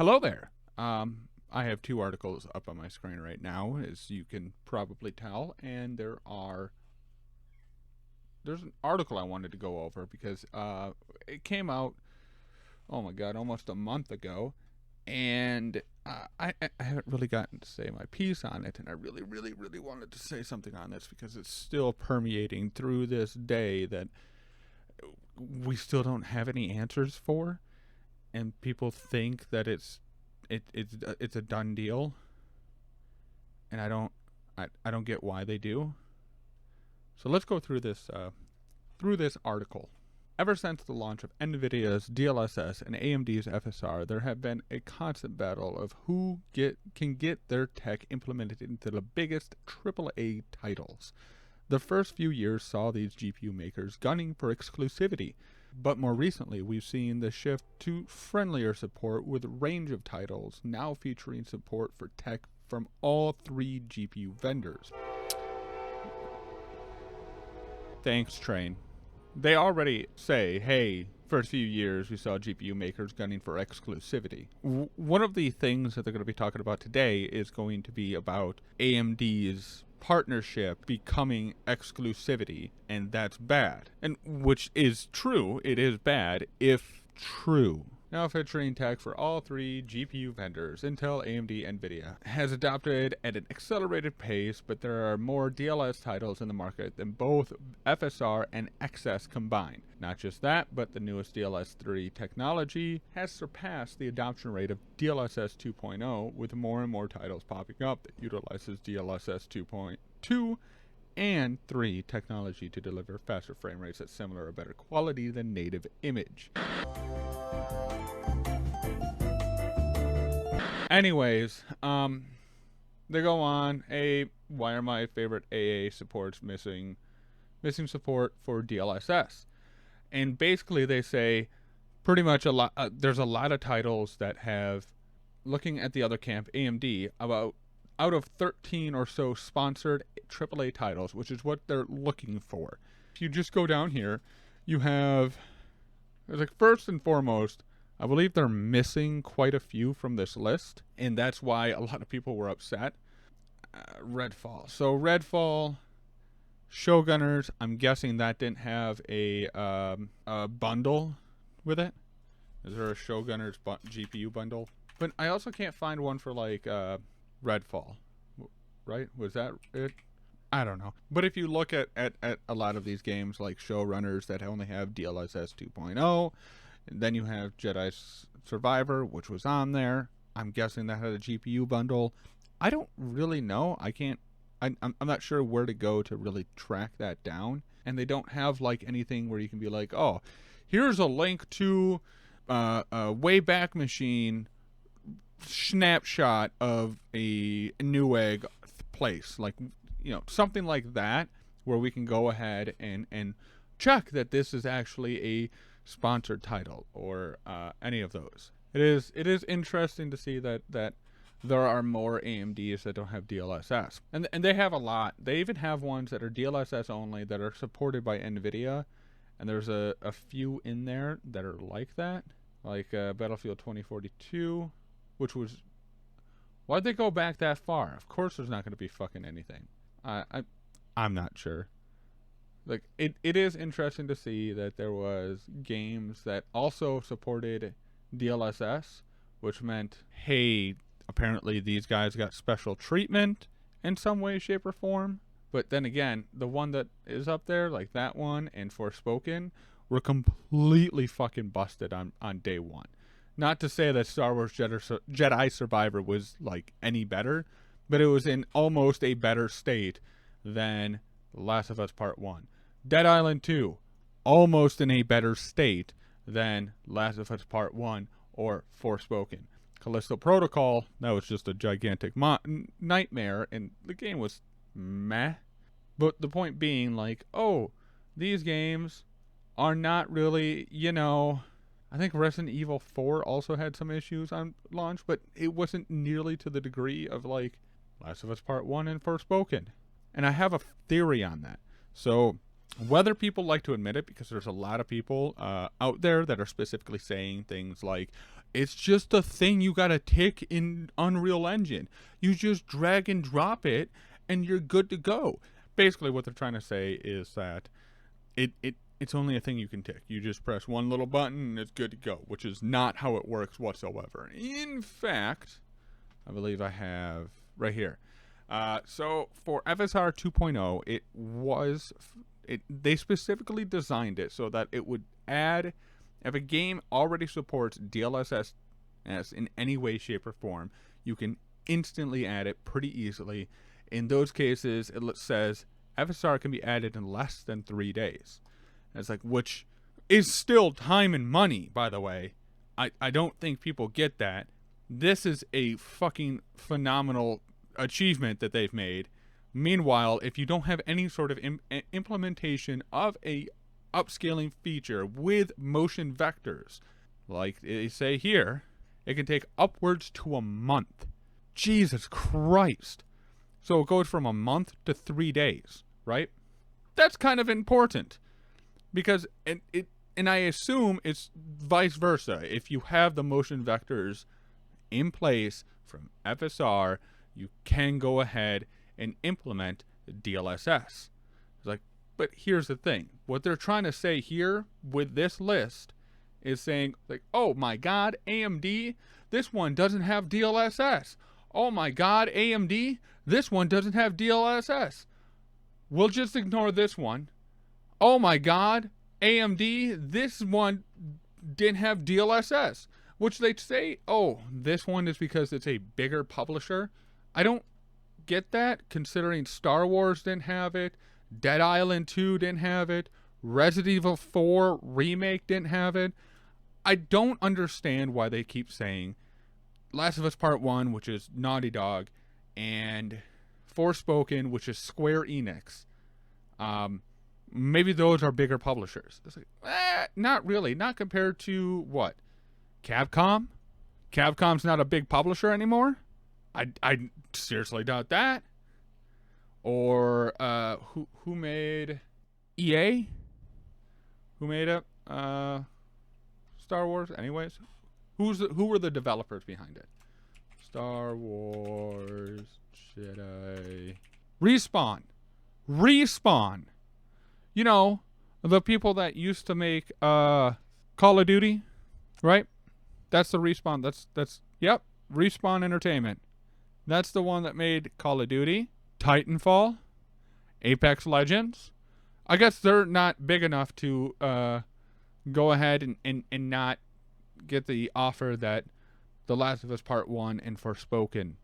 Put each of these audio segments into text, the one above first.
Hello there. I have two articles up on my screen right now, as you can probably tell, and there's an article I wanted to go over because it came out, oh my god, almost a month ago, and I haven't really gotten to say my piece on it, and I really, really, really wanted to say something on this because it's still permeating through this day that we still don't have any answers for, and people think that it's a done deal, and I don't get why they do. So let's go through this article. Ever since the launch of NVIDIA's DLSS and AMD's FSR, there have been a constant battle of who can get their tech implemented into the biggest AAA titles. The first few years saw these GPU makers gunning for exclusivity, but more recently we've seen the shift to friendlier support with a range of titles now featuring support for tech from all three GPU vendors. Thanks, Train. They already say, hey, first few years we saw GPU makers gunning for exclusivity. One of the things that they're going to be talking about today is going to be about AMD's partnership becoming exclusivity, and that's bad. And which is true, it is bad if true. Now featuring tech for all three GPU vendors, Intel, AMD, NVIDIA, has adopted at an accelerated pace, but there are more DLS titles in the market than both FSR and XS combined. Not just that, but the newest DLS 3 technology has surpassed the adoption rate of DLSS 2.0, with more and more titles popping up that utilizes DLSS 2.2 and 3 technology to deliver faster frame rates at similar or better quality than native image. Anyways, they go on, why are my favorite AA supports missing support for DLSS? And basically they say pretty much there's a lot of titles that have, looking at the other camp, AMD, about out of 13 or so sponsored AAA titles, which is what they're looking for. If you just go down here, you have, like, first and foremost, I believe they're missing quite a few from this list, and that's why a lot of people were upset. Redfall. So Redfall, Showgunners, I'm guessing that didn't have a bundle with it. Is there a Showgunners GPU bundle? But I also can't find one for, like, Redfall. Right? Was that it? I don't know. But if you look at a lot of these games, like Showrunners that only have DLSS 2.0, and then you have Jedi Survivor, which was on there. I'm guessing that had a GPU bundle. I don't really know. I'm not sure where to go to really track that down. And they don't have, like, anything where you can be like, oh, here's a link to a Wayback Machine snapshot of a Newegg place. Like, you know, something like that where we can go ahead and check that this is actually a sponsored title or any of those. It is interesting to see that there are more AMDs that don't have DLSS, and they have a lot. They even have ones that are DLSS only that are supported by NVIDIA, and there's a few in there that are like that, like Battlefield 2042, which was, why'd they go back that far? Of course there's not going to be fucking anything. I'm not sure. Like, it is interesting to see that there was games that also supported DLSS, which meant, hey, apparently these guys got special treatment in some way, shape, or form. But then again, the one that is up there, like that one and Forspoken, were completely fucking busted on day one. Not to say that Star Wars Jedi Survivor was, like, any better, but it was in almost a better state than Last of Us Part 1. Dead Island 2, almost in a better state than Last of Us Part 1 or Forspoken. Callisto Protocol, that was just a gigantic nightmare, and the game was meh. But the point being, like, oh, these games are not really, you know, I think Resident Evil 4 also had some issues on launch, but it wasn't nearly to the degree of, like, Last of Us Part 1 and Forspoken. And I have a theory on that. So whether people like to admit it, because there's a lot of people out there that are specifically saying things like It's just a thing you gotta tick in Unreal Engine. You just drag and drop it, and you're good to go. Basically, what they're trying to say is that it's only a thing you can tick. You just press one little button, and it's good to go, which is not how it works whatsoever. In fact, I believe I have right here. So for FSR 2.0, they specifically designed it so that it would add, if a game already supports DLSS in any way, shape, or form, you can instantly add it pretty easily. In those cases, it says FSR can be added in less than 3 days. It's like, which is still time and money, by the way. I don't think people get that. This is a fucking phenomenal achievement that they've made. Meanwhile, if you don't have any sort of implementation of a upscaling feature with motion vectors, like they say here, it can take upwards to a month. Jesus Christ. So it goes from a month to 3 days, right? That's kind of important, because and I assume it's vice versa. If you have the motion vectors in place from FSR, you can go ahead and implement DLSS. It's like, but here's the thing. What they're trying to say here with this list is saying, like, oh my God, AMD, this one doesn't have DLSS. Oh my God, AMD, this one doesn't have DLSS. We'll just ignore this one. Oh my God, AMD, this one didn't have DLSS. Which they say, oh, this one is because it's a bigger publisher. I don't get that, considering Star Wars didn't have it, Dead Island 2 didn't have it, Resident Evil 4 Remake didn't have it. I don't understand why they keep saying Last of Us Part 1, which is Naughty Dog, and Forspoken, which is Square Enix. Maybe those are bigger publishers. It's like, not really. Not compared to what? Capcom? Capcom's not a big publisher anymore? I seriously doubt that. Or who made EA? Who made it? Star Wars? Anyways, who were the developers behind it? Star Wars Jedi. Respawn. You know, the people that used to make Call of Duty, right? That's the Respawn. That's yep, Respawn Entertainment. That's the one that made Call of Duty, Titanfall, Apex Legends. I guess they're not big enough to go ahead and not get the offer that The Last of Us Part 1 and Forspoken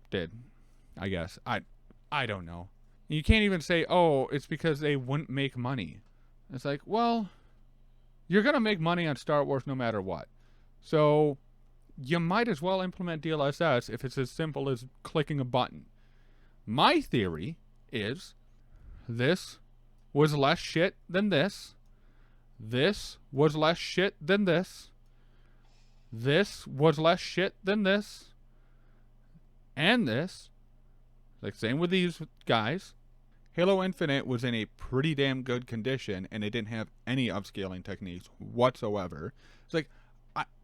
did. I guess. I don't know. You can't even say, oh, it's because they wouldn't make money. It's like, well, you're going to make money on Star Wars no matter what. So you might as well implement DLSS if it's as simple as clicking a button. My theory is this was less shit than this. This was less shit than this. This was less shit than this. And this. Like, same with these guys. Halo Infinite was in a pretty damn good condition, and it didn't have any upscaling techniques whatsoever. It's like,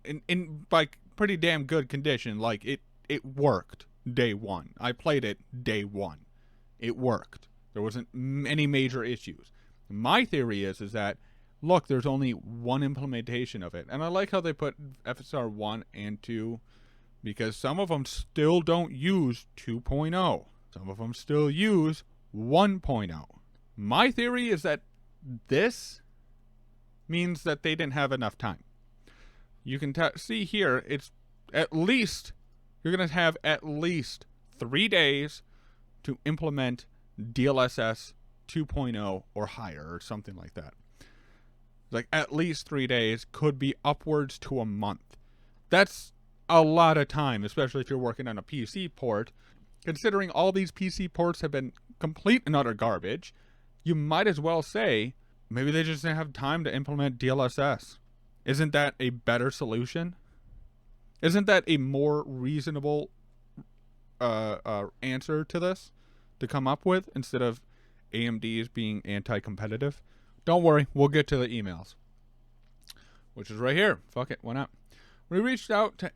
in like pretty damn good condition, like it worked day one. I played it day one. It worked. There wasn't any major issues. My theory is that, look, there's only one implementation of it. And I like how they put FSR 1 and 2, because some of them still don't use 2.0. Some of them still use 1.0. My theory is that this means that they didn't have enough time. You can see here, it's at least, you're going to have at least 3 days to implement DLSS 2.0 or higher, or something like that. Like, at least 3 days, could be upwards to a month. That's a lot of time, especially if you're working on a PC port. Considering all these PC ports have been complete and utter garbage, you might as well say, maybe they just didn't have time to implement DLSS. Isn't that a better solution? Isn't that a more reasonable answer to this to come up with, instead of AMD's being anti-competitive? Don't worry, we'll get to the emails, which is right here. Fuck it, why not? We reached out to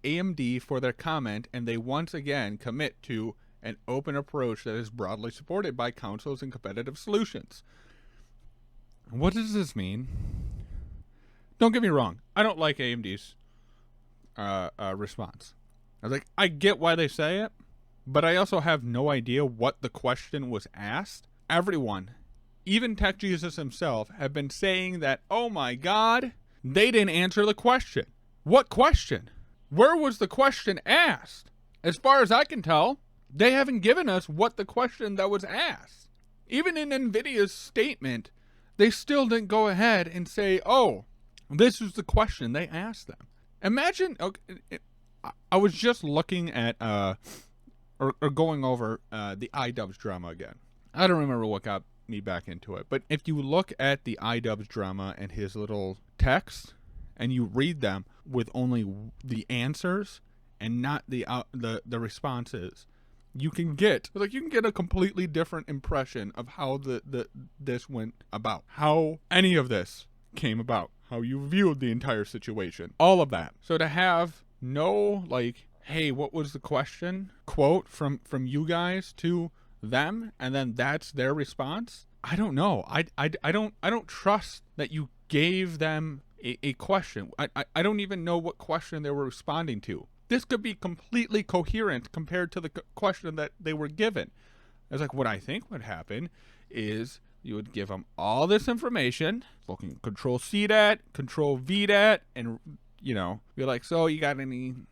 AMD for their comment, and they once again commit to an open approach that is broadly supported by councils and competitive solutions. What does this mean? Don't get me wrong. I don't like AMD's response. I was like, I get why they say it, but I also have no idea what the question was asked. Everyone, even Tech Jesus himself, have been saying that, oh my God, they didn't answer the question. What question? Where was the question asked? As far as I can tell, they haven't given us what the question that was asked. Even in NVIDIA's statement, they still didn't go ahead and say, oh, this is the question they asked them. Imagine, okay, I was just looking at, or going over the iDubbbz drama again. I don't remember what got me back into it, but if you look at the iDubbbz drama and his little text, and you read them with only the answers and not the responses, you can get a completely different impression of how this went about, how any of this came about, how you viewed the entire situation, all of that. So to have no, like, hey, what was the question quote from you guys to them, and then that's their response, I don't know. I don't trust that you gave them a question. I don't even know what question they were responding to. This could be completely coherent compared to the question that they were given. It's like, what I think would happen is you would give them all this information, fucking control C that, control V that, and, you know, be like, so you got anything,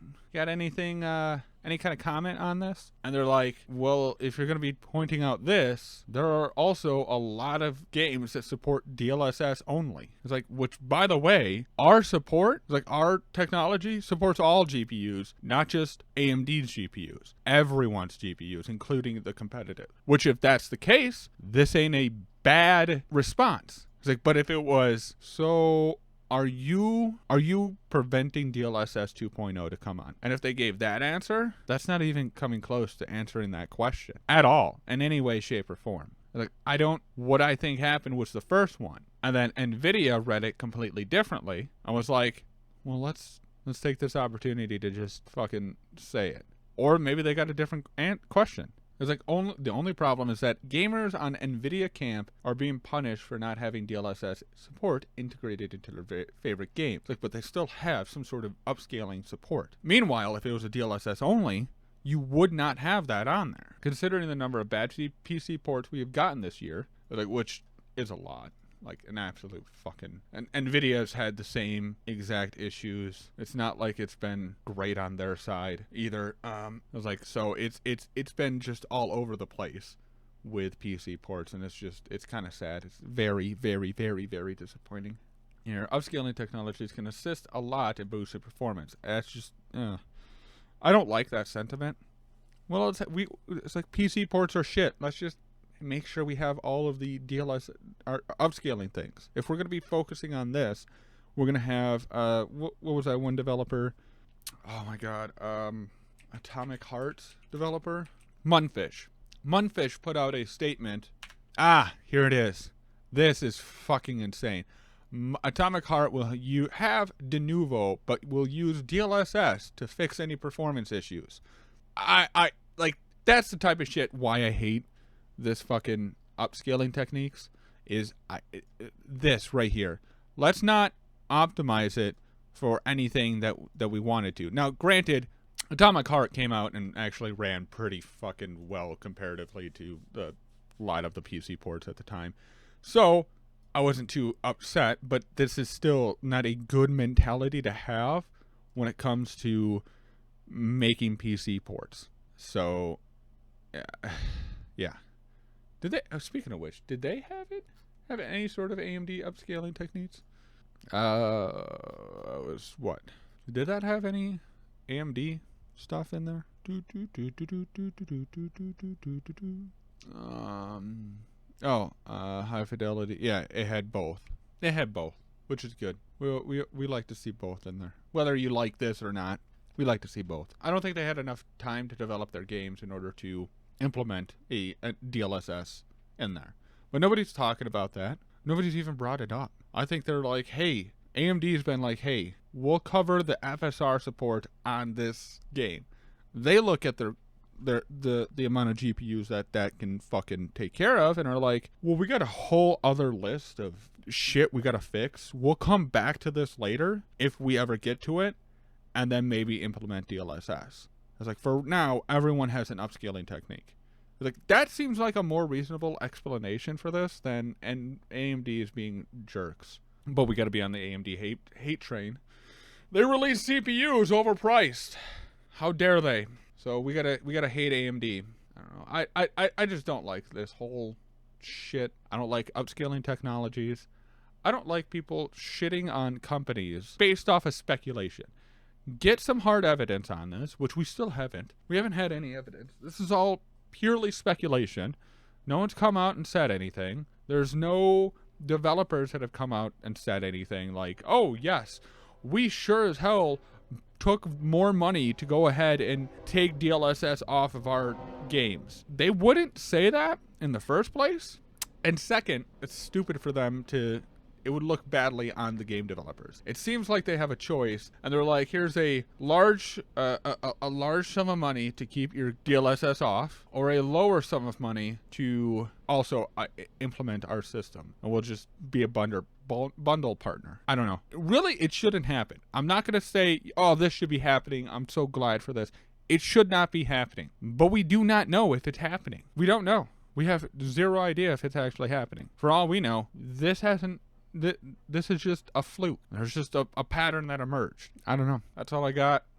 any kind of comment on this? And they're like, well, if you're going to be pointing out this, there are also a lot of games that support DLSS only. It's like, which, by the way, our technology supports all GPUs, not just AMD's GPUs, everyone's GPUs, including the competitive. Which, if that's the case, this ain't a bad response. It's like, but if it was, so are you preventing DLSS 2.0 to come on? And if they gave that answer, that's not even coming close to answering that question at all, in any way, shape, or form. Like, what I think happened was the first one. And then NVIDIA read it completely differently. I was like, well, let's take this opportunity to just fucking say it. Or maybe they got a different question. It's like, the only problem is that gamers on NVIDIA camp are being punished for not having DLSS support integrated into their favorite games. Like, but they still have some sort of upscaling support. Meanwhile, if it was a DLSS only, you would not have that on there. Considering the number of bad PC ports we have gotten this year, like, which is a lot. Like, an absolute fucking... And NVIDIA's had the same exact issues. It's not like it's been great on their side either. I was like, so it's been just all over the place with PC ports, and it's kind of sad. It's very, very, very, very disappointing. Here, upscaling technologies can assist a lot in boosting performance. That's just... I don't like that sentiment. Well, it's like PC ports are shit. Let's just make sure we have all of the upscaling things. If we're going to be focusing on this, we're going to have what was that one developer? Oh my god, Atomic Heart developer, Munfish. Munfish put out a statement. Here it is. This is fucking insane. Atomic Heart will have de novo, but will use DLSS to fix any performance issues. I like, that's the type of shit why I hate this fucking upscaling techniques is this right here. Let's not optimize it for anything that we wanted to. Now, granted, Atomic Heart came out and actually ran pretty fucking well comparatively to a lot of the PC ports at the time. So I wasn't too upset, but this is still not a good mentality to have when it comes to making PC ports. So, yeah. Did they? Speaking of which, did they have any sort of AMD upscaling techniques? Was what? Did that have any AMD stuff in there? High fidelity. Yeah, it had both. It had both, which is good. We like to see both in there. Whether you like this or not, we like to see both. I don't think they had enough time to develop their games in order to implement a DLSS in there. But nobody's talking about that. Nobody's even brought it up. I think they're like, hey, AMD's been like, hey, we'll cover the FSR support on this game. They look at the amount of GPUs that can fucking take care of and are like, well, we got a whole other list of shit we gotta fix. We'll come back to this later if we ever get to it, and then maybe implement DLSS. It's like, for now, everyone has an upscaling technique. Like, that seems like a more reasonable explanation for this than, and AMD is being jerks. But we got to be on the AMD hate train. They release CPUs overpriced. How dare they? So we gotta hate AMD. I don't know. I just don't like this whole shit. I don't like upscaling technologies. I don't like people shitting on companies based off of speculation. Get some hard evidence on this, which we still haven't. We haven't had any evidence. This is all purely speculation. No one's come out and said anything. There's no developers that have come out and said anything like, oh yes, we sure as hell took more money to go ahead and take DLSS off of our games. They wouldn't say that in the first place. And second, it's stupid for them to, it would look badly on the game developers. It seems like they have a choice, and they're like, here's a large sum of money to keep your DLSS off, or a lower sum of money to also implement our system, and we'll just be a bundle partner. I don't know. Really, it shouldn't happen. I'm not going to say, oh, this should be happening. I'm so glad for this. It should not be happening. But we do not know if it's happening. We don't know. We have zero idea if it's actually happening. For all we know, this is just a fluke. There's just a pattern that emerged. I don't know. That's all I got.